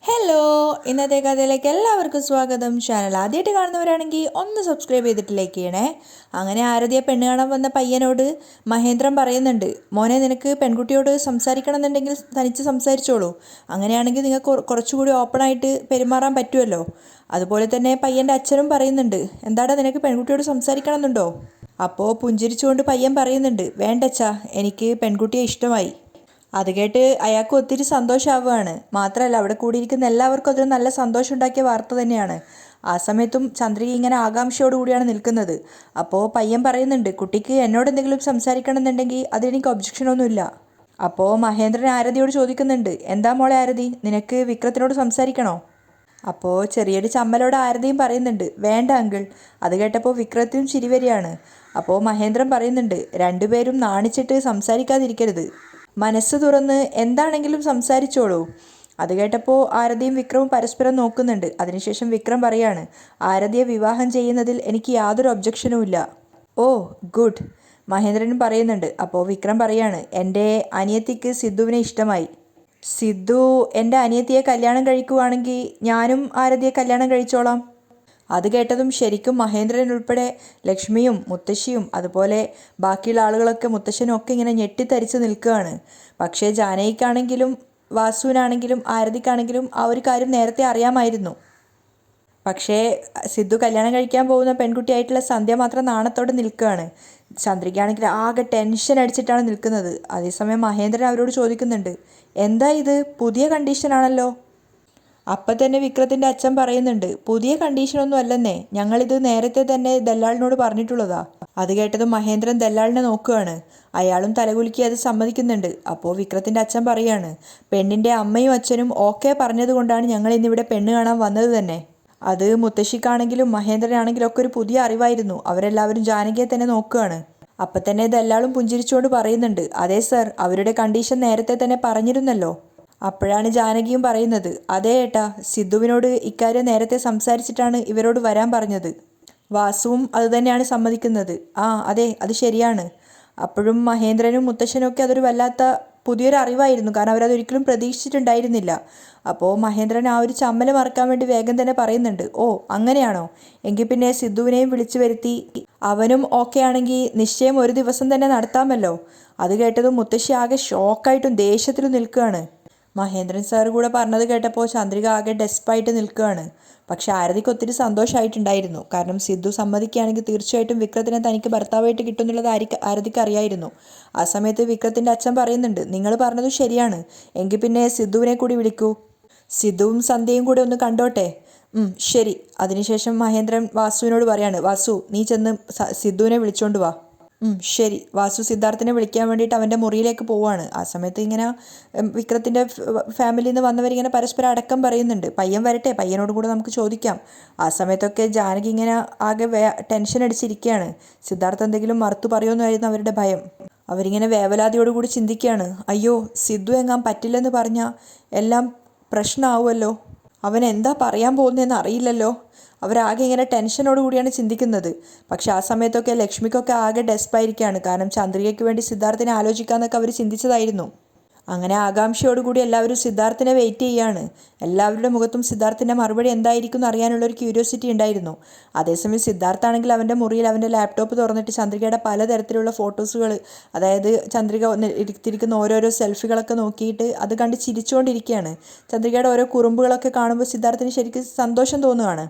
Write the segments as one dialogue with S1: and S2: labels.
S1: Hello, ഇന്നത്തെ കഥയിലേക്ക് എല്ലാവർക്കും സ്വാഗതം. ചാനൽ ആദ്യമായിട്ട് കാണുന്നവരാണെങ്കിൽ ഒന്ന് സബ്സ്ക്രൈബ് ചെയ്തിട്ട് ലൈക്ക് ചെയ്യണേ. അങ്ങനെ ആരതിയെ പെണ്ണ് കാണാൻ വന്ന പയ്യനോട് മഹേന്ദ്രൻ പറയുന്നുണ്ട്, മോനെ നിനക്ക് പെൺകുട്ടിയോട് സംസാരിക്കണം എന്നുണ്ടെങ്കിൽ തനിച്ച് സംസാരിച്ചോളൂ. അങ്ങനെയാണെങ്കിൽ നിങ്ങൾക്ക് കുറച്ചുകൂടി ഓപ്പണായിട്ട് പെരുമാറാൻ പറ്റുമല്ലോ. അതുപോലെ തന്നെ പയ്യൻ്റെ അച്ഛനും പറയുന്നുണ്ട്, എന്താടാ നിനക്ക് പെൺകുട്ടിയോട് സംസാരിക്കണം എന്നുണ്ടോ? അപ്പോൾ പുഞ്ചിരിച്ചുകൊണ്ട് പയ്യൻ പറയുന്നുണ്ട്, വേണ്ടച്ചാ, എനിക്ക് പെൺകുട്ടിയെ ഇഷ്ടമായി. അത് കേട്ട് അയാൾക്ക് ഒത്തിരി സന്തോഷമാവുകയാണ്. മാത്രമല്ല അവിടെ കൂടിയിരിക്കുന്ന എല്ലാവർക്കും അതൊരു നല്ല സന്തോഷം ഉണ്ടാക്കിയ വാർത്ത തന്നെയാണ്. ആ സമയത്തും ചന്ദ്രിക ഇങ്ങനെ ആകാംക്ഷയോടുകൂടിയാണ് നിൽക്കുന്നത്. അപ്പോൾ പയ്യൻ പറയുന്നുണ്ട്, കുട്ടിക്ക് എന്നോട് എന്തെങ്കിലും സംസാരിക്കണം എന്നുണ്ടെങ്കിൽ അതിനെനിക്ക് ഒബ്ജക്ഷനൊന്നുമില്ല. അപ്പോൾ മഹേന്ദ്രൻ ആരതിയോട് ചോദിക്കുന്നുണ്ട്, എന്താ മോളെ ആരതി, നിനക്ക് വിക്രത്തിനോട് സംസാരിക്കണോ? അപ്പോൾ ചെറിയൊരു ചമ്മലോട് ആരതിയും പറയുന്നുണ്ട്, വേണ്ട അങ്കിൾ. അത് കേട്ടപ്പോൾ വിക്രത്തിനും ചിരി വരികയാണ്. അപ്പോൾ മഹേന്ദ്രൻ പറയുന്നുണ്ട്, രണ്ടുപേരും നാണിച്ചിട്ട് സംസാരിക്കാതിരിക്കരുത്, മനസ്സ് തുറന്ന് എന്താണെങ്കിലും സംസാരിച്ചോളൂ. അത് കേട്ടപ്പോൾ ആരതിയും വിക്രവും പരസ്പരം നോക്കുന്നുണ്ട്. അതിനുശേഷം വിക്രം പറയാണ്, ആരതിയെ വിവാഹം ചെയ്യുന്നതിൽ എനിക്ക് യാതൊരു ഒബ്ജക്ഷനുമില്ല. ഓ ഗുഡ്, മഹേന്ദ്രനും പറയുന്നുണ്ട്. അപ്പോൾ വിക്രം പറയാണ്, എൻ്റെ അനിയത്തിക്ക് സിദ്ധുവിനെ ഇഷ്ടമായി. സിദ്ധു എൻ്റെ അനിയത്തിയെ കല്യാണം കഴിക്കുവാണെങ്കിൽ ഞാനും ആരതിയെ കല്യാണം കഴിച്ചോളാം. അത് കേട്ടതും ശരിക്കും മഹേന്ദ്രൻ ഉൾപ്പെടെ ലക്ഷ്മിയും മുത്തശ്ശിയും അതുപോലെ ബാക്കിയുള്ള ആളുകളൊക്കെ മുത്തശ്ശനും ഒക്കെ ഇങ്ങനെ ഞെട്ടിത്തരിച്ച് നിൽക്കുകയാണ്. പക്ഷേ ജാനകിക്കാണെങ്കിലും വാസുവിനാണെങ്കിലും ആരതിക്കാണെങ്കിലും ആ ഒരു കാര്യം നേരത്തെ അറിയാമായിരുന്നു. പക്ഷേ സിദ്ധു കല്യാണം കഴിക്കാൻ പോകുന്ന പെൺകുട്ടിയായിട്ടുള്ള സന്ധ്യ മാത്രം നാണത്തോടെ നിൽക്കുകയാണ്. ചന്ദ്രികയാണെങ്കിൽ ആകെ ടെൻഷൻ അടിച്ചിട്ടാണ് നിൽക്കുന്നത്. അതേസമയം മഹേന്ദ്രൻ അവരോട് ചോദിക്കുന്നുണ്ട്, എന്താ ഇത്, പുതിയ കണ്ടീഷനാണല്ലോ? അപ്പം തന്നെ വിക്രത്തിൻ്റെ അച്ഛൻ പറയുന്നുണ്ട്, പുതിയ കണ്ടീഷനൊന്നും അല്ലെന്നേ, ഞങ്ങളിത് നേരത്തെ തന്നെ ദല്ലാളിനോട് പറഞ്ഞിട്ടുള്ളതാ. അത് കേട്ടതും മഹേന്ദ്രൻ ദല്ലാളിനെ നോക്കുകയാണ്. അയാളും തലകുലുക്കി അത് സമ്മതിക്കുന്നുണ്ട്. അപ്പോൾ വിക്രത്തിൻ്റെ അച്ഛൻ പറയാണ്, പെണ്ണിൻ്റെ അമ്മയും അച്ഛനും ഓക്കെ പറഞ്ഞതുകൊണ്ടാണ് ഞങ്ങൾ ഇന്നിവിടെ പെണ്ണ് കാണാൻ വന്നത് തന്നെ. അത് മുത്തശ്ശിക്കാണെങ്കിലും മഹേന്ദ്രനാണെങ്കിലും ഒക്കെ ഒരു പുതിയ അറിവായിരുന്നു. അവരെല്ലാവരും ജാനകിയെ തന്നെ നോക്കുകയാണ്. അപ്പം തന്നെ ദല്ലാളും പുഞ്ചിരിച്ചുകൊണ്ട് പറയുന്നുണ്ട്, അതെ സർ, അവരുടെ കണ്ടീഷൻ നേരത്തെ തന്നെ പറഞ്ഞിരുന്നല്ലോ. അപ്പോഴാണ് ജാനകിയും പറയുന്നത്, അതേ ഏട്ടാ, സിദ്ധുവിനോട് ഇക്കാര്യം നേരത്തെ സംസാരിച്ചിട്ടാണ് ഇവരോട് വരാൻ പറഞ്ഞത്. വാസുവും അതുതന്നെയാണ് സമ്മതിക്കുന്നത്. ആ അതെ, അത് ശരിയാണ്. അപ്പോഴും മഹേന്ദ്രനും മുത്തശ്ശനും ഒക്കെ അതൊരു വല്ലാത്ത പുതിയൊരു അറിവായിരുന്നു, കാരണം അവരതൊരിക്കലും പ്രതീക്ഷിച്ചിട്ടുണ്ടായിരുന്നില്ല. അപ്പോൾ മഹേന്ദ്രൻ ആ ഒരു ചമ്മൽ മറക്കാൻ വേണ്ടി വേഗം തന്നെ പറയുന്നുണ്ട്, ഓ അങ്ങനെയാണോ, എങ്കിൽ പിന്നെ സിദ്ധുവിനെയും വിളിച്ചു വരുത്തി അവനും ഓക്കെ ആണെങ്കിൽ നിശ്ചയം ഒരു ദിവസം തന്നെ നടത്താമല്ലോ. അത് കേട്ടതും മുത്തശ്ശി ആകെ ഷോക്കായിട്ടും ദേഷ്യത്തിലും നിൽക്കുകയാണ്. മഹേന്ദ്രൻ സാർ കൂടെ പറഞ്ഞത് കേട്ടപ്പോൾ ചന്ദ്രിക ആകെ ഡെസ്പായിട്ട് നിൽക്കുകയാണ്. പക്ഷെ ആരതിക്ക് ഒത്തിരി സന്തോഷമായിട്ടുണ്ടായിരുന്നു. കാരണം സിദ്ധു സമ്മതിക്കുകയാണെങ്കിൽ തീർച്ചയായിട്ടും വിക്രത്തിനെ തനിക്ക് ഭർത്താവായിട്ട് കിട്ടുമെന്നുള്ളത് ആരതിക്ക് അറിയായിരുന്നു. ആ സമയത്ത് വിക്രത്തിൻ്റെ അച്ഛൻ പറയുന്നുണ്ട്, നിങ്ങൾ പറഞ്ഞത് ശരിയാണ്, എങ്കിൽ പിന്നെ സിദ്ധുവിനെ കൂടി വിളിക്കൂ, സിദ്ധുവും സന്ധ്യയും കൂടെ ഒന്ന് കണ്ടോട്ടെ. ശരി. അതിനുശേഷം മഹേന്ദ്രൻ വാസുവിനോട് പറയാണ്, വാസു നീ ചെന്ന് സിദ്ധുവിനെ വിളിച്ചോണ്ട് വാ. ശരി. വാസു സിദ്ധാർത്ഥിനെ വിളിക്കാൻ വേണ്ടിയിട്ട് അവൻ്റെ മുറിയിലേക്ക് പോവുകയാണ്. ആ സമയത്ത് ഇങ്ങനെ വിക്രത്തിൻ്റെ ഫാമിലിയിൽ നിന്ന് വന്നവരിങ്ങനെ പരസ്പരം അടക്കം പറയുന്നുണ്ട്, പയ്യൻ വരട്ടെ, പയ്യനോട് കൂടെ നമുക്ക് ചോദിക്കാം. ആ സമയത്തൊക്കെ ജാനകി ഇങ്ങനെ ആകെ ടെൻഷൻ അടിച്ചിരിക്കുകയാണ്. സിദ്ധാർത്ഥ് എന്തെങ്കിലും മറുത്തു പറയുമെന്നായിരുന്നു അവരുടെ ഭയം. അവരിങ്ങനെ വേവലാതിയോടുകൂടി ചിന്തിക്കുകയാണ്, അയ്യോ സിദ്ധു എങ്ങാൻ പറ്റില്ലെന്ന് പറഞ്ഞാൽ എല്ലാം പ്രശ്നമാവുമല്ലോ, അവൻ എന്താ പറയാൻ പോകുന്നതെന്ന് അറിയില്ലല്ലോ. അവരാകെ ഇങ്ങനെ ടെൻഷനോട് കൂടിയാണ് ചിന്തിക്കുന്നത്. പക്ഷെ ആ സമയത്തൊക്കെ ലക്ഷ്മിക്കൊക്കെ ആകെ ഡെസ്പായിരിക്കുകയാണ്. കാരണം ചന്ദ്രികയ്ക്ക് വേണ്ടി സിദ്ധാർത്ഥിനെ ആലോചിക്കാമെന്നൊക്കെ അവർ ചിന്തിച്ചതായിരുന്നു. അങ്ങനെ ആകാംക്ഷയോടുകൂടി എല്ലാവരും സിദ്ധാർത്ഥിനെ വെയിറ്റ് ചെയ്യുകയാണ്. എല്ലാവരുടെ മുഖത്തും സിദ്ധാർത്ഥിൻ്റെ മറുപടി എന്തായിരിക്കും എന്ന് അറിയാനുള്ളൊരു ക്യൂരിയോസിറ്റി ഉണ്ടായിരുന്നു. അതേസമയം സിദ്ധാർത്ഥാണെങ്കിൽ അവൻ്റെ മുറിയിൽ അവൻ്റെ ലാപ്ടോപ്പ് തുറന്നിട്ട് ചന്ദ്രികയുടെ പലതരത്തിലുള്ള ഫോട്ടോസുകൾ, അതായത് ചന്ദ്രിക എടുത്തിരിക്കുന്ന ഓരോരോ സെൽഫികളൊക്കെ നോക്കിയിട്ട് അത് കണ്ട് ചിരിച്ചുകൊണ്ടിരിക്കുകയാണ്. ചന്ദ്രികയുടെ ഓരോ കുറുമ്പുകളൊക്കെ കാണുമ്പോൾ സിദ്ധാർത്ഥിന് ശരിക്കും സന്തോഷം തോന്നുകയാണ്.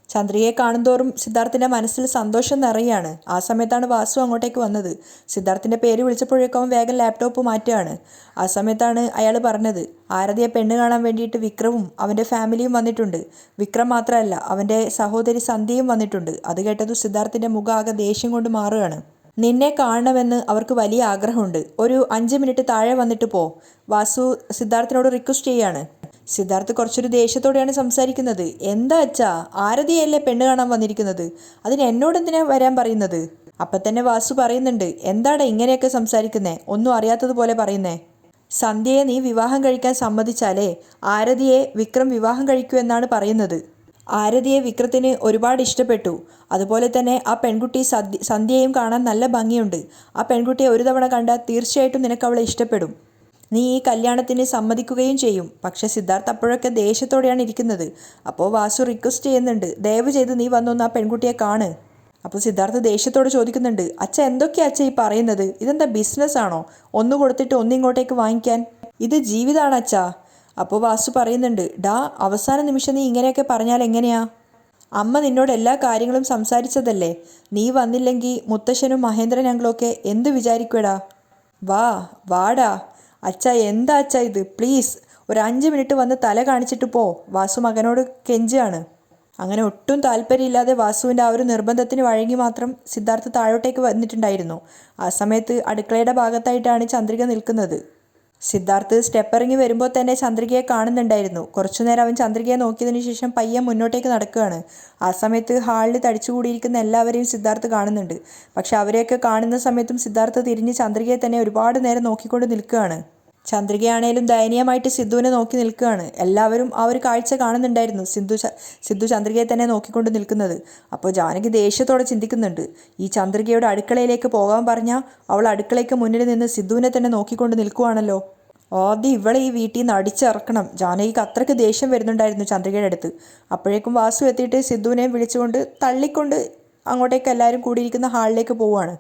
S1: ചന്ദ്രികയെ കാണുന്തോറും സിദ്ധാർത്ഥിൻ്റെ മനസ്സിൽ സന്തോഷം നിറയുകയാണ്. ആ സമയത്താണ് വാസു അങ്ങോട്ടേക്ക് വന്നത്. സിദ്ധാർത്ഥിൻ്റെ പേര് വിളിച്ചപ്പോഴേക്കും അവൻ വേഗം ലാപ്ടോപ്പ് മാറ്റുകയാണ്. ആ സമയത്താണ് അയാൾ പറഞ്ഞത്, ആരതിയെ പെണ്ണ് കാണാൻ വേണ്ടിയിട്ട് വിക്രവും അവൻ്റെ ഫാമിലിയും വന്നിട്ടുണ്ട്. വിക്രം മാത്രമല്ല, അവൻ്റെ സഹോദരി സന്ധ്യയും വന്നിട്ടുണ്ട്. അത് കേട്ടത് സിദ്ധാർത്ഥിൻ്റെ മുഖം ആകെ ദേഷ്യം കൊണ്ട് മാറുകയാണ്. നിന്നെ കാണണമെന്ന് അവർക്ക് വലിയ ആഗ്രഹമുണ്ട്, ഒരു 5 മിനിറ്റ് താഴെ വന്നിട്ട് പോ, വാസു സിദ്ധാർത്ഥിനോട് റിക്വസ്റ്റ് ചെയ്യാണ്. സിദ്ധാർത്ഥ് കുറച്ചൊരു ദേഷ്യത്തോടെയാണ് സംസാരിക്കുന്നത്. എന്താ അച്ഛാ, ആരതിയല്ലേ പെണ്ണ് കാണാൻ വന്നിരിക്കുന്നത്, അതിന് എന്നോട് എന്തിനാ വരാൻ പറയുന്നത്? അപ്പം തന്നെ വാസു പറയുന്നുണ്ട്, എന്താടാ ഇങ്ങനെയൊക്കെ സംസാരിക്കുന്നേ, ഒന്നും അറിയാത്തതുപോലെ പറയുന്നേ. സന്ധ്യയെ നീ വിവാഹം കഴിക്കാൻ സമ്മതിച്ചാലേ ആരതിയെ വിക്രം വിവാഹം കഴിക്കൂ എന്നാണ് പറയുന്നത്. ആരതിയെ വിക്രത്തിന് ഒരുപാട് ഇഷ്ടപ്പെട്ടു. അതുപോലെ തന്നെ ആ പെൺകുട്ടി സന്ധ്യയും കാണാൻ നല്ല ഭംഗിയുണ്ട്. ആ പെൺകുട്ടിയെ ഒരു തവണ കണ്ടാൽ തീർച്ചയായിട്ടും നിനക്ക് അവളെ ഇഷ്ടപ്പെടും. നീ ഈ കല്യാണത്തിന് സമ്മതിക്കുകയും ചെയ്യും. പക്ഷെ സിദ്ധാർത്ഥ് അപ്പോഴൊക്കെ ദേഷ്യത്തോടെയാണ് ഇരിക്കുന്നത്. അപ്പോൾ വാസു റിക്വസ്റ്റ് ചെയ്യുന്നുണ്ട്, ദയവ് ചെയ്ത് നീ വന്നൊന്ന് ആ പെൺകുട്ടിയെ കാണ്. അപ്പോൾ സിദ്ധാർത്ഥ് ദേഷ്യത്തോട് ചോദിക്കുന്നുണ്ട്, അച്ഛ എന്തൊക്കെയാ അച്ഛ ഈ പറയുന്നത്? ഇതെന്താ ബിസിനസ് ആണോ? ഒന്ന് കൊടുത്തിട്ട് ഒന്നിങ്ങോട്ടേക്ക് വാങ്ങിക്കാൻ? ഇത് ജീവിതമാണ് അച്ഛാ. അപ്പോൾ വാസു പറയുന്നുണ്ട്, ഡാ അവസാന നിമിഷം നീ ഇങ്ങനെയൊക്കെ പറഞ്ഞാൽ എങ്ങനെയാ? അമ്മ നിന്നോട് എല്ലാ കാര്യങ്ങളും സംസാരിച്ചതല്ലേ? നീ വന്നില്ലെങ്കിൽ മുത്തശ്ശനും മഹേന്ദ്രൻ ഞങ്ങളൊക്കെ എന്ത് വിചാരിക്കുവടാ? വാടാ അച്ഛ, എന്താ അച്ഛ ഇത്? പ്ലീസ് ഒരു 5 മിനിറ്റ് വന്ന് തല കാണിച്ചിട്ട് പോ. വാസു മകനോട് കെഞ്ചാണ്. അങ്ങനെ ഒട്ടും താല്പര്യമില്ലാതെ വാസുവിൻ്റെ ആ ഒരു നിർബന്ധത്തിന് വഴങ്ങി മാത്രം സിദ്ധാർത്ഥ് താഴോട്ടേക്ക് വന്നിട്ടുണ്ടായിരുന്നു. ആ സമയത്ത് അടുക്കളയുടെ ഭാഗത്തായിട്ടാണ് ചന്ദ്രിക നിൽക്കുന്നത്. സിദ്ധാർത്ഥ് സ്റ്റെപ്പ് ഇറങ്ങി വരുമ്പോൾ തന്നെ ചന്ദ്രികയെ കാണുന്നുണ്ടായിരുന്നു. കുറച്ചുനേരം അവൻ ചന്ദ്രികയെ നോക്കിയതിനു ശേഷം പയ്യൻ മുന്നോട്ടേക്ക് നടക്കുകയാണ്. ആ സമയത്ത് ഹാളിൽ തടിച്ചുകൂടിയിരിക്കുന്ന എല്ലാവരെയും സിദ്ധാർത്ഥ് കാണുന്നുണ്ട്. പക്ഷെ അവരെയൊക്കെ കാണുന്ന സമയത്തും സിദ്ധാർത്ഥ് തിരിഞ്ഞ് ചന്ദ്രികയെ തന്നെ ഒരുപാട് നേരം നോക്കിക്കൊണ്ട് നിൽക്കുകയാണ്. ചന്ദ്രികയാണേലും ദയനീയമായിട്ട് സിദ്ധുവിനെ നോക്കി നിൽക്കുകയാണ്. എല്ലാവരും ആ ഒരു കാഴ്ച കാണുന്നുണ്ടായിരുന്നു, സിദ്ധു ചന്ദ്രികയെ തന്നെ നോക്കിക്കൊണ്ട് നിൽക്കുന്നത്. അപ്പോൾ ജാനകി ദേഷ്യത്തോടെ ചിന്തിക്കുന്നുണ്ട്, ഈ ചന്ദ്രികയുടെ അടുക്കളയിലേക്ക് പോകാൻ പറഞ്ഞാൽ അവൾ അടുക്കളയ്ക്ക് മുന്നിൽ നിന്ന് സിദ്ധുവിനെ തന്നെ നോക്കിക്കൊണ്ട് നിൽക്കുവാണല്ലോ. ആദ്യം ഇവളെ ഈ വീട്ടിൽ നിന്ന് അടിച്ചിറക്കണം. ജാനകിക്ക് അത്രയ്ക്ക് ദേഷ്യം വരുന്നുണ്ടായിരുന്നു ചന്ദ്രികയുടെ അടുത്ത്. അപ്പോഴേക്കും വാസു എത്തിയിട്ട് സിദ്ധുവിനെ വിളിച്ചുകൊണ്ട് തള്ളിക്കൊണ്ട് അങ്ങോട്ടേക്ക് എല്ലാവരും കൂടിയിരിക്കുന്ന ഹാളിലേക്ക് പോവുകയാണ്.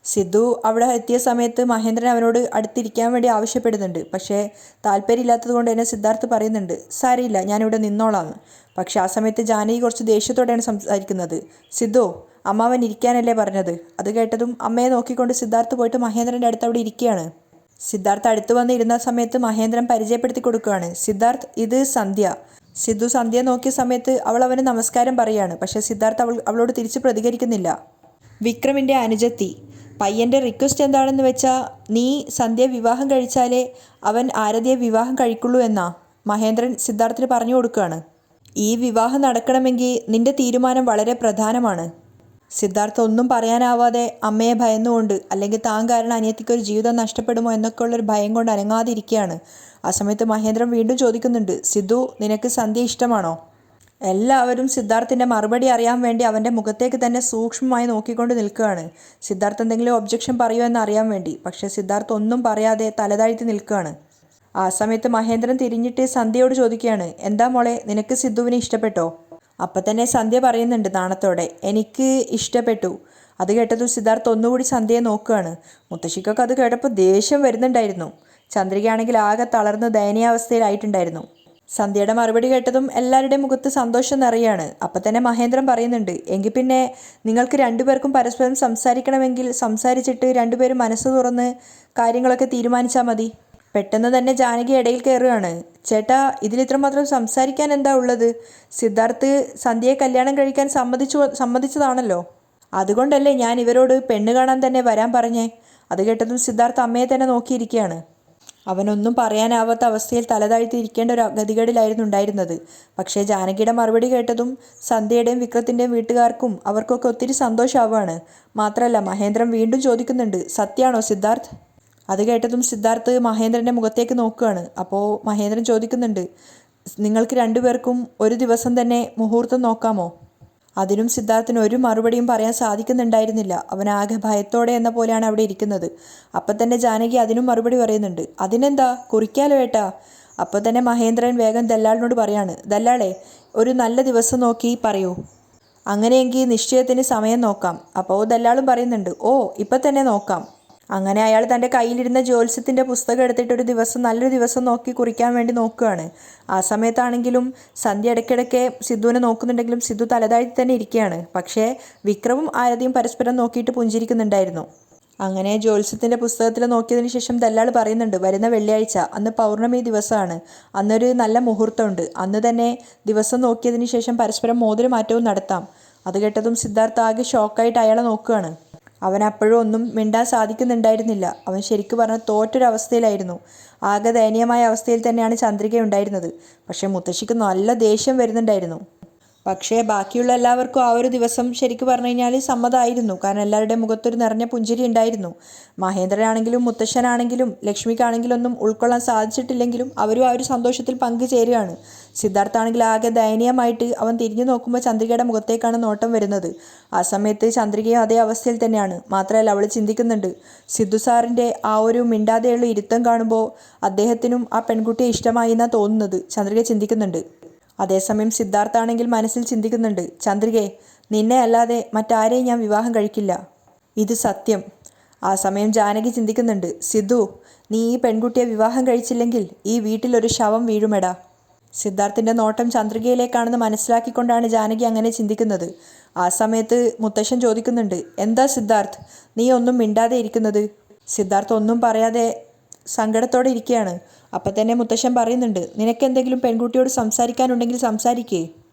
S1: സിദ്ധു അവിടെ എത്തിയ സമയത്ത് മഹേന്ദ്രൻ അവനോട് അടുത്തിരിക്കാൻ വേണ്ടി ആവശ്യപ്പെടുന്നുണ്ട്. പക്ഷേ താല്പര്യമില്ലാത്തത് കൊണ്ട് തന്നെ സിദ്ധാർത്ഥ് പറയുന്നുണ്ട്, സാരിയില്ല, ഞാനിവിടെ നിന്നോളാന്ന്. പക്ഷേ ആ സമയത്ത് ജാനകി കുറച്ച് ദേഷ്യത്തോടെയാണ് സംസാരിക്കുന്നത്. സിദ്ധു, അമ്മാവൻ ഇരിക്കാനല്ലേ പറഞ്ഞത്? അത് കേട്ടതും അമ്മയെ നോക്കിക്കൊണ്ട് സിദ്ധാർത്ഥ് പോയിട്ട് മഹേന്ദ്രൻ്റെ അടുത്ത് അവിടെ ഇരിക്കുകയാണ്. സിദ്ധാർത്ഥ് അടുത്ത് വന്നിരുന്ന സമയത്ത് മഹേന്ദ്രൻ പരിചയപ്പെടുത്തി കൊടുക്കുകയാണ്. സിദ്ധാർത്ഥ്, ഇത് സന്ധ്യ. സിദ്ധു സന്ധ്യ നോക്കിയ സമയത്ത് അവൾ അവന് നമസ്കാരം പറയുകയാണ്. പക്ഷേ സിദ്ധാർത്ഥ് അവളോട് തിരിച്ച് പ്രതികരിക്കുന്നില്ല. വിക്രമിൻ്റെ അനുജത്തി. പയ്യൻ്റെ റിക്വസ്റ്റ് എന്താണെന്ന് വെച്ചാൽ നീ സന്ധ്യ വിവാഹം കഴിച്ചാലേ അവൻ ആരതിയെ വിവാഹം കഴിക്കുള്ളൂ എന്നാ മഹേന്ദ്രൻ സിദ്ധാർത്ഥിന് പറഞ്ഞു കൊടുക്കുകയാണ്. ഈ വിവാഹം നടക്കണമെങ്കിൽ നിന്റെ തീരുമാനം വളരെ പ്രധാനമാണ്. സിദ്ധാർത്ഥ് ഒന്നും പറയാനാവാതെ അമ്മയെ ഭയന്നുകൊണ്ട്, അല്ലെങ്കിൽ താൻ കാരണം അനിയത്തിക്കൊരു ജീവിതം നഷ്ടപ്പെടുമോ എന്നൊക്കെയുള്ളൊരു ഭയം കൊണ്ട് അനങ്ങാതിരിക്കുകയാണ്. ആ സമയത്ത് മഹേന്ദ്രൻ വീണ്ടും ചോദിക്കുന്നുണ്ട്, സിദ്ധു, നിനക്ക് സന്ധ്യ ഇഷ്ടമാണോ? എല്ലാവരും സിദ്ധാർത്ഥിൻ്റെ മറുപടി അറിയാൻ വേണ്ടി അവൻ്റെ മുഖത്തേക്ക് തന്നെ സൂക്ഷ്മമായി നോക്കിക്കൊണ്ട് നിൽക്കുകയാണ്. സിദ്ധാർത്ഥ് എന്തെങ്കിലും ഒബ്ജക്ഷൻ പറയുമോ എന്ന് അറിയാൻ വേണ്ടി. പക്ഷേ സിദ്ധാർത്ഥ് ഒന്നും പറയാതെ തലതാഴ്ത്തി നിൽക്കുകയാണ്. ആ സമയത്ത് മഹേന്ദ്രൻ തിരിഞ്ഞിട്ട് സന്ധ്യയോട് ചോദിക്കുകയാണ്, എന്താ മോളെ, നിനക്ക് സിദ്ധുവിനെ ഇഷ്ടപ്പെട്ടോ? അപ്പം തന്നെ സന്ധ്യ പറയുന്നുണ്ട് നാണത്തോടെ, എനിക്ക് ഇഷ്ടപ്പെട്ടു. അത് കേട്ടതും സിദ്ധാർത്ഥ് ഒന്നുകൂടി സന്ധ്യയെ നോക്കുകയാണ്. മുത്തശ്ശിക്കൊക്കെ അത് കേട്ടപ്പോൾ ദേഷ്യം വരുന്നുണ്ടായിരുന്നു. ചന്ദ്രികയാണെങ്കിൽ ആകെ തളർന്ന് ദയനീയാവസ്ഥയിലായിട്ടുണ്ടായിരുന്നു. സന്ധ്യയുടെ മറുപടി കേട്ടതും എല്ലാവരുടെയും മുഖത്ത് സന്തോഷം നിറയാണ്. അപ്പം തന്നെ മഹേന്ദ്രൻ പറയുന്നുണ്ട്, എങ്കിൽ പിന്നെ നിങ്ങൾക്ക് രണ്ടുപേർക്കും പരസ്പരം സംസാരിക്കണമെങ്കിൽ സംസാരിച്ചിട്ട് രണ്ടുപേരും മനസ്സ് തുറന്ന് കാര്യങ്ങളൊക്കെ തീരുമാനിച്ചാൽ മതി. പെട്ടെന്ന് തന്നെ ജാനകി ഇടയിൽ കയറുകയാണ്. ചേട്ടാ, ഇതിലിത്രമാത്രം സംസാരിക്കാൻ എന്താ ഉള്ളത്? സിദ്ധാർത്ഥ് സന്ധ്യയെ കല്യാണം കഴിക്കാൻ സമ്മതിച്ചതാണല്ലോ. അതുകൊണ്ടല്ലേ ഞാൻ ഇവരോട് പെണ്ണ് കാണാൻ തന്നെ വരാൻ പറഞ്ഞേ. അത് കേട്ടതും സിദ്ധാർത്ഥ് അമ്മയെ തന്നെ നോക്കിയിരിക്കുകയാണ്. അവനൊന്നും പറയാനാവാത്ത അവസ്ഥയിൽ തലതാഴ്ത്തി ഇരിക്കേണ്ട ഒരു ഗതികേടിലായിരുന്നു ഉണ്ടായിരുന്നത്. പക്ഷേ ജാനകിയുടെ മറുപടി കേട്ടതും സന്ധ്യയുടെയും വിക്രത്തിൻ്റെയും വീട്ടുകാർക്കും അവർക്കൊക്കെ ഒത്തിരി സന്തോഷമാവുകയാണ്. മാത്രമല്ല മഹേന്ദ്രൻ വീണ്ടും ചോദിക്കുന്നുണ്ട്, സത്യമാണോ സിദ്ധാർത്ഥ്? അത് കേട്ടതും സിദ്ധാർത്ഥ് മഹേന്ദ്രൻ്റെ മുഖത്തേക്ക് നോക്കുകയാണ്. അപ്പോൾ മഹേന്ദ്രൻ ചോദിക്കുന്നുണ്ട്, നിങ്ങൾക്ക് രണ്ടുപേർക്കും ഒരു ദിവസം തന്നെ മുഹൂർത്തം നോക്കാമോ? അതിനും സിദ്ധാർത്ഥിന് ഒരു മറുപടിയും പറയാൻ സാധിക്കുന്നുണ്ടായിരുന്നില്ല. അവനാകെ ഭയത്തോടെ എന്ന പോലെയാണ് അവിടെ ഇരിക്കുന്നത്. അപ്പം തന്നെ ജാനകി അതിനും മറുപടി പറയുന്നുണ്ട്, അതിനെന്താ, കുറിക്കാലോ ഏട്ടാ. അപ്പോൾ തന്നെ മഹേന്ദ്രൻ വേഗം ദല്ലാളിനോട് പറയാണ്, ദല്ലാളെ, ഒരു നല്ല ദിവസം നോക്കി പറയൂ. അങ്ങനെയെങ്കിൽ നിശ്ചയത്തിന് സമയം നോക്കാം. അപ്പോൾ ദല്ലാളും പറയുന്നുണ്ട്, ഓ ഇപ്പം തന്നെ നോക്കാം. അങ്ങനെ അയാൾ തൻ്റെ കയ്യിലിരുന്ന ജ്യോത്സ്യത്തിൻ്റെ പുസ്തകം എടുത്തിട്ട് ഒരു ദിവസം, നല്ലൊരു ദിവസം നോക്കി കുറിക്കാൻ വേണ്ടി നോക്കുകയാണ്. ആ സമയത്താണെങ്കിലും സന്ധ്യ ഇടയ്ക്കിടയ്ക്ക് സിദ്ധുവിനെ നോക്കുന്നുണ്ടെങ്കിലും സിദ്ധു തലതാഴ്ത്തി തന്നെ ഇരിക്കുകയാണ്. പക്ഷേ വിക്രമും ആരതിയും പരസ്പരം നോക്കിയിട്ട് പുഞ്ചിരിക്കുന്നുണ്ടായിരുന്നു. അങ്ങനെ ജ്യോത്സ്യത്തിൻ്റെ പുസ്തകത്തിൽ നോക്കിയതിന് ശേഷം ദല്ലാൾ പറയുന്നുണ്ട്, വരുന്ന വെള്ളിയാഴ്ച, അന്ന് പൗർണമി ദിവസമാണ്, അന്നൊരു നല്ല മുഹൂർത്തമുണ്ട്. അന്ന് തന്നെ ദിവസം നോക്കിയതിന് ശേഷം പരസ്പരം മോതിരമാറ്റവും നടത്താം. അത് കേട്ടതും സിദ്ധാർത്ഥ ആകെ ഷോക്കായിട്ട് അയാളെ നോക്കുകയാണ്. അവൻ അപ്പോഴും ഒന്നും മിണ്ടാൻ സാധിക്കുന്നുണ്ടായിരുന്നില്ല. അവൻ ശരിക്കും പറഞ്ഞാൽ തോറ്റൊരവസ്ഥയിലായിരുന്നു. ആകെ ദയനീയമായ അവസ്ഥയിൽ തന്നെയാണ് ചന്ദ്രിക ഉണ്ടായിരുന്നത്. പക്ഷേ മുത്തശ്ശിക്ക് നല്ല ദേഷ്യം വരുന്നുണ്ടായിരുന്നു. പക്ഷേ ബാക്കിയുള്ള എല്ലാവർക്കും ആ ഒരു ദിവസം ശരിക്കും പറഞ്ഞു കഴിഞ്ഞാൽ സമ്മതമായിരുന്നു. കാരണം എല്ലാവരുടെയും മുഖത്തൊരു നിറഞ്ഞ പുഞ്ചിരി ഉണ്ടായിരുന്നു. മഹേന്ദ്രനാണെങ്കിലും മുത്തശ്ശനാണെങ്കിലും ലക്ഷ്മിക്കാണെങ്കിലും ഒന്നും ഉൾക്കൊള്ളാൻ സാധിച്ചിട്ടില്ലെങ്കിലും അവരും ആ ഒരു സന്തോഷത്തിൽ പങ്കുചേരുകയാണ്. സിദ്ധാർത്ഥാണെങ്കിൽ ആകെ ദയനീയമായിട്ട് അവൻ തിരിഞ്ഞു നോക്കുമ്പോൾ ചന്ദ്രികയുടെ മുഖത്തേക്കാണ് നോട്ടം വരുന്നത്. ആ സമയത്ത് ചന്ദ്രികയും അതേ അവസ്ഥയിൽ തന്നെയാണ്. മാത്രമല്ല അവൾ ചിന്തിക്കുന്നുണ്ട്, സിദ്ധു സാറിൻ്റെ ആ ഒരു മിണ്ടാതെയുള്ള ഇരുത്തം കാണുമ്പോൾ അദ്ദേഹത്തിനും ആ പെൺകുട്ടിയെ ഇഷ്ടമായി എന്നാണ് തോന്നുന്നത്. ചന്ദ്രിക ചിന്തിക്കുന്നുണ്ട്. അതേസമയം സിദ്ധാർത്ഥാണെങ്കിൽ മനസ്സിൽ ചിന്തിക്കുന്നുണ്ട്, ചന്ദ്രികയെ, നിന്നെ അല്ലാതെ മറ്റാരെയും ഞാൻ വിവാഹം കഴിക്കില്ല, ഇത് സത്യം. ആ സമയം ജാനകി ചിന്തിക്കുന്നുണ്ട്, സിദ്ധു, നീ ഈ പെൺകുട്ടിയെ വിവാഹം കഴിച്ചില്ലെങ്കിൽ ഈ വീട്ടിലൊരു ശവം വീഴുമെടാ. സിദ്ധാർത്ഥിൻ്റെ നോട്ടം ചന്ദ്രികയിലേക്കാണെന്ന് മനസ്സിലാക്കിക്കൊണ്ടാണ് ജാനകി അങ്ങനെ ചിന്തിക്കുന്നത്. ആ സമയത്ത് മുത്തശ്ശൻ ചോദിക്കുന്നുണ്ട്, എന്താ സിദ്ധാർത്ഥ്, നീ ഒന്നും മിണ്ടാതെ ഇരിക്കുന്നത്? സിദ്ധാർത്ഥ് ഒന്നും പറയാതെ സങ്കടത്തോടെ ഇരിക്കുകയാണ്. അപ്പം തന്നെ മുത്തശ്ശൻ പറയുന്നുണ്ട്, നിനക്കെന്തെങ്കിലും പെൺകുട്ടിയോട് സംസാരിക്കാനുണ്ടെങ്കിൽ സംസാരിക്കേ.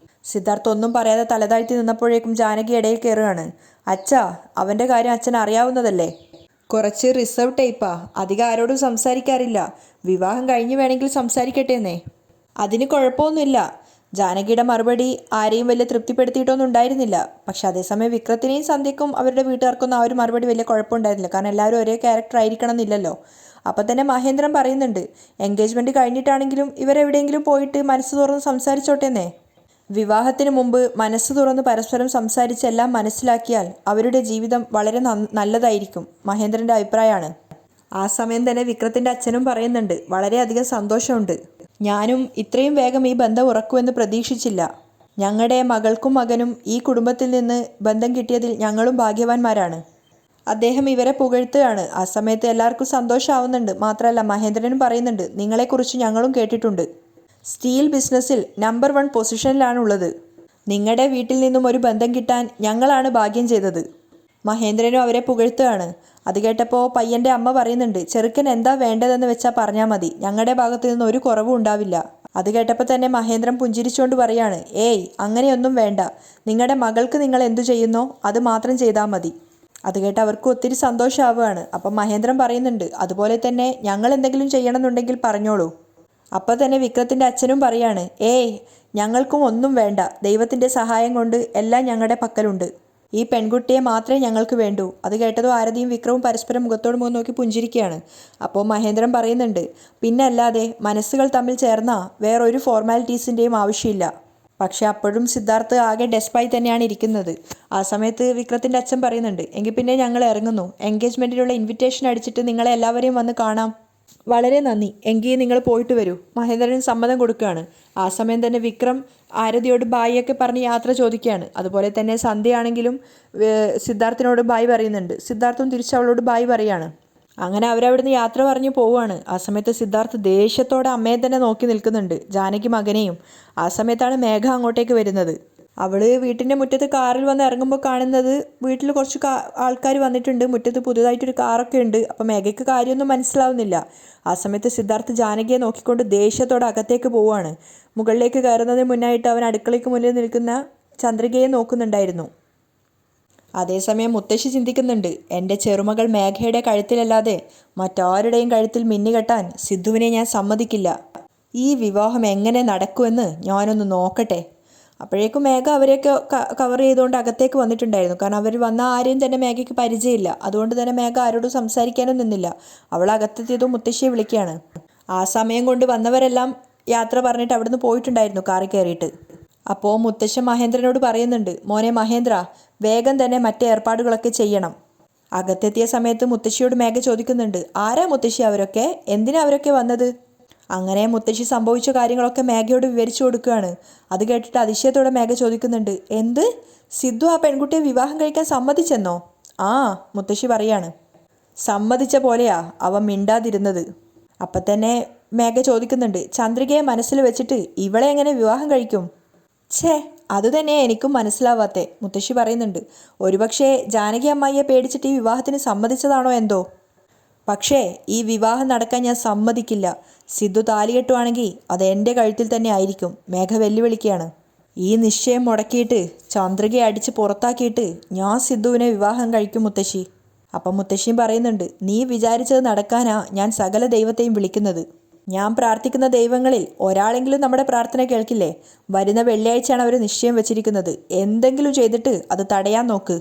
S1: സിദ്ധാർത്ഥ് ഒന്നും പറയാതെ തലതാഴ്ത്തി നിന്നപ്പോഴേക്കും ജാനകി ഇടയിൽ കയറുകയാണ്. അച്ഛാ, അവൻ്റെ കാര്യം അച്ഛൻ അറിയാവുന്നതല്ലേ, കുറച്ച് റിസർവ് ടൈപ്പാ, അധികം ആരോടും സംസാരിക്കാറില്ല. വിവാഹം കഴിഞ്ഞ് വേണമെങ്കിൽ സംസാരിക്കട്ടെ. അതിന് കുഴപ്പമൊന്നുമില്ല. ജാനകിയുടെ മറുപടി ആരെയും വലിയ തൃപ്തിപ്പെടുത്തിയിട്ടൊന്നും ഉണ്ടായിരുന്നില്ല. പക്ഷെ അതേസമയം വിക്രത്തിനെയും സന്ധ്യക്കും അവരുടെ വീട്ടുകാർക്കൊന്നും ആ ഒരു മറുപടി വലിയ കുഴപ്പമുണ്ടായിരുന്നില്ല. കാരണം എല്ലാവരും ഒരേ ക്യാരക്ടർ ആയിരിക്കണം എന്നില്ലല്ലോ. അപ്പം തന്നെ മഹേന്ദ്രൻ പറയുന്നുണ്ട്, എൻഗേജ്മെൻറ്റ് കഴിഞ്ഞിട്ടാണെങ്കിലും ഇവരെവിടെയെങ്കിലും പോയിട്ട് മനസ്സ് തുറന്ന് സംസാരിച്ചോട്ടേന്നേ. വിവാഹത്തിന് മുമ്പ് മനസ്സ് തുറന്ന് പരസ്പരം സംസാരിച്ച് എല്ലാം മനസ്സിലാക്കിയാൽ അവരുടെ ജീവിതം വളരെ നല്ലതായിരിക്കും, മഹേന്ദ്രൻ്റെ അഭിപ്രായമാണ്. ആ സമയം തന്നെ വിക്രത്തിൻ്റെ അച്ഛനും പറയുന്നുണ്ട്, വളരെയധികം സന്തോഷമുണ്ട്. ഞാനും ഇത്രയും വേഗം ഈ ബന്ധം ഉറക്കുമെന്ന് പ്രതീക്ഷിച്ചില്ല. ഞങ്ങളുടെ മകൾക്കും മകനും ഈ കുടുംബത്തിൽ നിന്ന് ബന്ധം കിട്ടിയതിൽ ഞങ്ങളും ഭാഗ്യവാന്മാരാണ്. അദ്ദേഹം ഇവരെ പുകഴ്ത്തുകയാണ്. ആ സമയത്ത് എല്ലാവർക്കും സന്തോഷമാവുന്നുണ്ട്. മാത്രമല്ല മഹേന്ദ്രനും പറയുന്നുണ്ട്, നിങ്ങളെക്കുറിച്ച് ഞങ്ങളും കേട്ടിട്ടുണ്ട്. സ്റ്റീൽ ബിസിനസ്സിൽ നമ്പർ 1 പൊസിഷനിലാണുള്ളത്. നിങ്ങളുടെ വീട്ടിൽ നിന്നും ഒരു ബന്ധം കിട്ടാൻ ഞങ്ങളാണ് ഭാഗ്യം ചെയ്തത്. മഹേന്ദ്രനും അവരെ പുകഴ്ത്തുകയാണ്. അത് കേട്ടപ്പോൾ പയ്യൻ്റെ അമ്മ പറയുന്നുണ്ട്, ചെറുക്കൻ എന്താ വേണ്ടതെന്ന് വെച്ചാൽ പറഞ്ഞാൽ മതി, ഞങ്ങളുടെ ഭാഗത്ത് നിന്ന് ഒരു കുറവും ഉണ്ടാവില്ല. അത് കേട്ടപ്പോൾ തന്നെ മഹേന്ദ്രൻ പുഞ്ചിരിച്ചുകൊണ്ട് പറയാണ്, ഏയ് അങ്ങനെയൊന്നും വേണ്ട, നിങ്ങളുടെ മകൾക്ക് നിങ്ങൾ എന്തു ചെയ്യുന്നോ അത് മാത്രം ചെയ്താൽ മതി. അത് കേട്ട് അവർക്ക് ഒത്തിരി സന്തോഷമാവുകയാണ്. അപ്പം മഹേന്ദ്രൻ പറയുന്നുണ്ട്, അതുപോലെ തന്നെ ഞങ്ങൾ എന്തെങ്കിലും ചെയ്യണമെന്നുണ്ടെങ്കിൽ പറഞ്ഞോളൂ. അപ്പം തന്നെ വിക്രത്തിൻ്റെ അച്ഛനും പറയാണ്, ഏയ് ഞങ്ങൾക്കും ഒന്നും വേണ്ട, ദൈവത്തിൻ്റെ സഹായം കൊണ്ട് എല്ലാം ഞങ്ങളുടെ പക്കലുണ്ട്. ഈ പെൺകുട്ടിയെ മാത്രമേ ഞങ്ങൾക്ക് വേണ്ടൂ. അത് കേട്ടതും ആരതിയും വിക്രവും പരസ്പരം മുഖത്തോട് മുഖം നോക്കി പുഞ്ചിരിക്കുകയാണ്. അപ്പോൾ മഹേന്ദ്രൻ പറയുന്നുണ്ട്, പിന്നെ അല്ലാതെ മനസ്സുകൾ തമ്മിൽ ചേർന്നാൽ വേറൊരു ഫോർമാലിറ്റീസിൻ്റെയും ആവശ്യമില്ല. പക്ഷെ അപ്പോഴും സിദ്ധാർത്ഥ് ആകെ ഡെസ്പായി തന്നെയാണ് ഇരിക്കുന്നത്. ആ സമയത്ത് വിക്രത്തിൻ്റെ അച്ഛൻ പറയുന്നുണ്ട്, എങ്കിൽ പിന്നെ ഞങ്ങൾ ഇറങ്ങുന്നു, എൻഗേജ്മെൻറ്റിനുള്ള ഇൻവിറ്റേഷൻ അടിച്ചിട്ട് നിങ്ങളെ എല്ലാവരെയും വന്ന് കാണാം. വളരെ നന്ദി, എങ്കിൽ നിങ്ങൾ പോയിട്ട് വരൂ. മഹേന്ദ്രൻ സമ്മതം കൊടുക്കുകയാണ്. ആ സമയം തന്നെ വിക്രം ആരതിയോട് ബായിയൊക്കെ പറഞ്ഞ് യാത്ര ചോദിക്കുകയാണ്. അതുപോലെ തന്നെ സന്ധ്യയാണെങ്കിലും സിദ്ധാർത്ഥിനോട് ബായ് പറയുന്നുണ്ട്. സിദ്ധാർത്ഥും തിരിച്ചവളോട് ബായ് പറയുകയാണ്. അങ്ങനെ അവരവിടുന്ന് യാത്ര പറഞ്ഞു പോവുകയാണ്. ആ സമയത്ത് സിദ്ധാർത്ഥ് ദേഷ്യത്തോടെ അമ്മയെ തന്നെ നോക്കി നിൽക്കുന്നുണ്ട്, ജാനകി മകനെയും. ആ സമയത്താണ് മേഘ അങ്ങോട്ടേക്ക് വരുന്നത്. അവൾ വീട്ടിൻ്റെ മുറ്റത്ത് കാറിൽ വന്ന് ഇറങ്ങുമ്പോൾ കാണുന്നത് വീട്ടിൽ കുറച്ച് ആൾക്കാർ വന്നിട്ടുണ്ട്, മുറ്റത്ത് പുതുതായിട്ടൊരു കാറൊക്കെ ഉണ്ട്. അപ്പോൾ മേഘയ്ക്ക് കാര്യമൊന്നും മനസ്സിലാവുന്നില്ല. ആ സമയത്ത് സിദ്ധാർത്ഥ് ജാനകിയെ നോക്കിക്കൊണ്ട് ദേഷ്യത്തോടെ അകത്തേക്ക് പോവുകയാണ്. മുകളിലേക്ക് കയറുന്നതിന് മുന്നായിട്ട് അവൻ അടുക്കളയ്ക്ക് മുന്നിൽ നിൽക്കുന്ന ചന്ദ്രികയെ നോക്കുന്നുണ്ടായിരുന്നു. അതേസമയം മുത്തശ്ശി ചിന്തിക്കുന്നുണ്ട്, എൻ്റെ ചെറുമകൾ മേഘയുടെ കഴുത്തിലല്ലാതെ മറ്റാരുടെയും കഴുത്തിൽ മിന്നുകെട്ടാൻ സിദ്ധുവിനെ ഞാൻ സമ്മതിക്കില്ല. ഈ വിവാഹം എങ്ങനെ നടക്കുമെന്ന് ഞാനൊന്ന് നോക്കട്ടെ. അപ്പോഴേക്കും മേഘ അവരെയൊക്കെ കവർ ചെയ്തുകൊണ്ട് അകത്തേക്ക് വന്നിട്ടുണ്ടായിരുന്നു. കാരണം അവർ വന്ന ആരെയും തന്നെ മേഘയ്ക്ക് പരിചയമില്ല. അതുകൊണ്ട് തന്നെ മേഘ ആരോടും സംസാരിക്കാനും നിന്നില്ല. അവൾ അകത്തെത്തിയതും മുത്തശ്ശിയെ വിളിക്കുകയാണ്. ആ സമയം കൊണ്ട് വന്നവരെല്ലാം യാത്ര പറഞ്ഞിട്ട് അവിടുന്ന് പോയിട്ടുണ്ടായിരുന്നു കാറിൽ കയറിയിട്ട്. അപ്പോൾ മുത്തശ്ശൻ മഹേന്ദ്രനോട് പറയുന്നുണ്ട്, മോനെ മഹേന്ദ്ര, വേഗം തന്നെ മറ്റേ ഏർപ്പാടുകളൊക്കെ ചെയ്യണം. അകത്തെത്തിയ സമയത്ത് മുത്തശ്ശിയോട് മേഘ ചോദിക്കുന്നുണ്ട്, ആരാ മുത്തശ്ശി അവരൊക്കെ, എന്തിനാ അവരൊക്കെ വന്നത്? അങ്ങനെ മുത്തശ്ശി സംഭവിച്ച കാര്യങ്ങളൊക്കെ മേഘയോട് വിവരിച്ചു കൊടുക്കുകയാണ്. അത് കേട്ടിട്ട് അതിശയത്തോടെ മേഘ ചോദിക്കുന്നുണ്ട്, എന്ത്, സിദ്ധു ആ പെൺകുട്ടിയെ വിവാഹം കഴിക്കാൻ സമ്മതിച്ചെന്നോ? ആ, മുത്തശ്ശി പറയാണ്. സമ്മതിച്ച പോലെയാ അവൻ മിണ്ടാതിരുന്നത്. അപ്പം തന്നെ മേഘ ചോദിക്കുന്നുണ്ട്, ചന്ദ്രികയെ മനസ്സിൽ വെച്ചിട്ട് ഇവളെ എങ്ങനെ വിവാഹം കഴിക്കും? ഛേ, അതുതന്നെ എനിക്കും മനസ്സിലാവാത്തെ. മുത്തശ്ശി പറയുന്നുണ്ട്, ഒരുപക്ഷെ ജാനകി അമ്മായിയെ പേടിച്ചിട്ട് ഈ വിവാഹത്തിന് സമ്മതിച്ചതാണോ എന്തോ. പക്ഷേ ഈ വിവാഹം നടക്കാൻ ഞാൻ സമ്മതിക്കില്ല. സിദ്ധു താലി കെട്ടുവാണെങ്കിൽ അത് എൻ്റെ കഴുത്തിൽ തന്നെ ആയിരിക്കും. മേഘ വെല്ലുവിളിക്കുകയാണ്. ഈ നിശ്ചയം മുടക്കിയിട്ട് ചന്ദ്രികയെ അടിച്ച് പുറത്താക്കിയിട്ട് ഞാൻ സിദ്ധുവിനെ വിവാഹം കഴിക്കും മുത്തശ്ശി. അപ്പം മുത്തശ്ശിയും പറയുന്നുണ്ട്, നീ വിചാരിച്ചത് നടക്കാനാ ഞാൻ സകല ദൈവത്തെയും വിളിക്കുന്നത്. ഞാൻ പ്രാർത്ഥിക്കുന്ന ദൈവങ്ങളിൽ ഒരാളെങ്കിലും നമ്മുടെ പ്രാർത്ഥന കേൾക്കില്ലേ? വരുന്ന വെള്ളിയാഴ്ചയാണ് അവർ നിശ്ചയം വെച്ചിരിക്കുന്നത്. എന്തെങ്കിലും ചെയ്തിട്ട് അത് തടയാൻ നോക്ക്.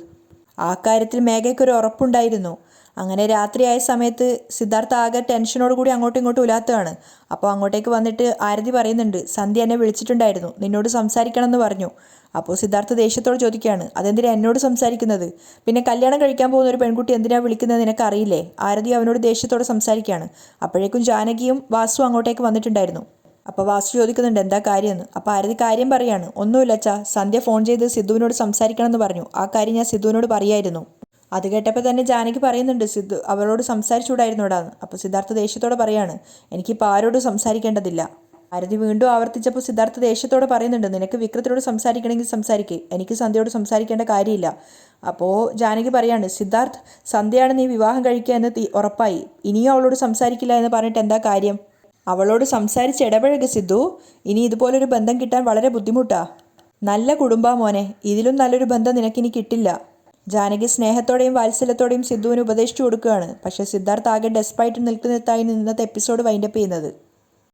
S1: ആ കാര്യത്തിൽ മേഘയ്ക്കൊരു ഉറപ്പുണ്ടായിരുന്നു. അങ്ങനെ രാത്രിയായ സമയത്ത് സിദ്ധാർത്ഥ ആകെ ടെൻഷനോട് കൂടി അങ്ങോട്ടും ഇങ്ങോട്ടും ഉലാത്തുകയാണ്. അപ്പോൾ അങ്ങോട്ടേക്ക് വന്നിട്ട് ആരതി പറയുന്നുണ്ട്, സന്ധ്യ എന്നെ വിളിച്ചിട്ടുണ്ടായിരുന്നു, നിന്നോട് സംസാരിക്കണം എന്ന് പറഞ്ഞു. അപ്പോൾ സിദ്ധാർത്ഥ ദേഷ്യത്തോട് ചോദിക്കുകയാണ്, അതെന്തിനാ എന്നോട് സംസാരിക്കുന്നത്? പിന്നെ കല്യാണം കഴിക്കാൻ പോകുന്ന ഒരു പെൺകുട്ടി എന്തിനാ വിളിക്കുന്നത് നിനക്കറിയില്ലേ? ആരതി അവനോട് ദേഷ്യത്തോടെ സംസാരിക്കുകയാണ്. അപ്പോഴേക്കും ജാനകിയും വാസു അങ്ങോട്ടേക്ക് വന്നിട്ടുണ്ടായിരുന്നു. അപ്പോൾ വാസു ചോദിക്കുന്നുണ്ട് എന്താ കാര്യമെന്ന്. അപ്പോൾ ആരതി കാര്യം പറയാണ്, ഒന്നുമില്ല അച്ഛാ, സന്ധ്യ ഫോൺ ചെയ്ത് സിദ്ധുവിനോട് സംസാരിക്കണം എന്ന് പറഞ്ഞു. ആ കാര്യം ഞാൻ സിദ്ധുവിനോട് പറയായിരുന്നു. അത് കേട്ടപ്പോൾ തന്നെ ജാനകി പറയുന്നുണ്ട്, സിദ്ധു അവളോട് സംസാരിച്ചുകൂടായിരുന്നോടാന്ന്. അപ്പോൾ സിദ്ധാർത്ഥ ദേഷ്യത്തോടെ പറയാണ്, എനിക്കിപ്പോൾ ആരോടും സംസാരിക്കേണ്ടതില്ല. ആരതി വീണ്ടും ആവർത്തിച്ചപ്പോൾ സിദ്ധാർത്ഥ ദേഷ്യത്തോടെ പറയുന്നുണ്ട്, നിനക്ക് വിക്രത്തിനോട് സംസാരിക്കണമെങ്കിൽ സംസാരിക്കേ, എനിക്ക് സന്ധ്യയോട് സംസാരിക്കേണ്ട കാര്യമില്ല. അപ്പോൾ ജാനകി പറയാണ്, സിദ്ധാർത്ഥ്, സന്ധ്യയാണ് നീ വിവാഹം കഴിക്കുക എന്ന് ഉറപ്പായി, ഇനിയും അവളോട് സംസാരിക്കില്ല എന്ന് പറഞ്ഞിട്ട് എന്താ കാര്യം? അവളോട് സംസാരിച്ച് ഇടപഴക് സിദ്ധു, ഇനി ഇതുപോലൊരു ബന്ധം കിട്ടാൻ വളരെ ബുദ്ധിമുട്ടാ. നല്ല കുടുംബാ മോനെ, ഇതിലും നല്ലൊരു ബന്ധം നിനക്കിനി കിട്ടില്ല. ജാനകി സ്നേഹത്തോടെയും വാത്സല്യത്തോടെയും സിദ്ധുവിന് ഉപദേശിച്ചു കൊടുക്കുകയാണ്. പക്ഷേ സിദ്ധാർത്ഥ് ആകെ ഡെസ്പായിട്ട് നിൽക്കുന്നതായി ഇന്നത്തെ എപ്പിസോഡ് വൈൻഡപ്പ് ചെയ്യുന്നത്.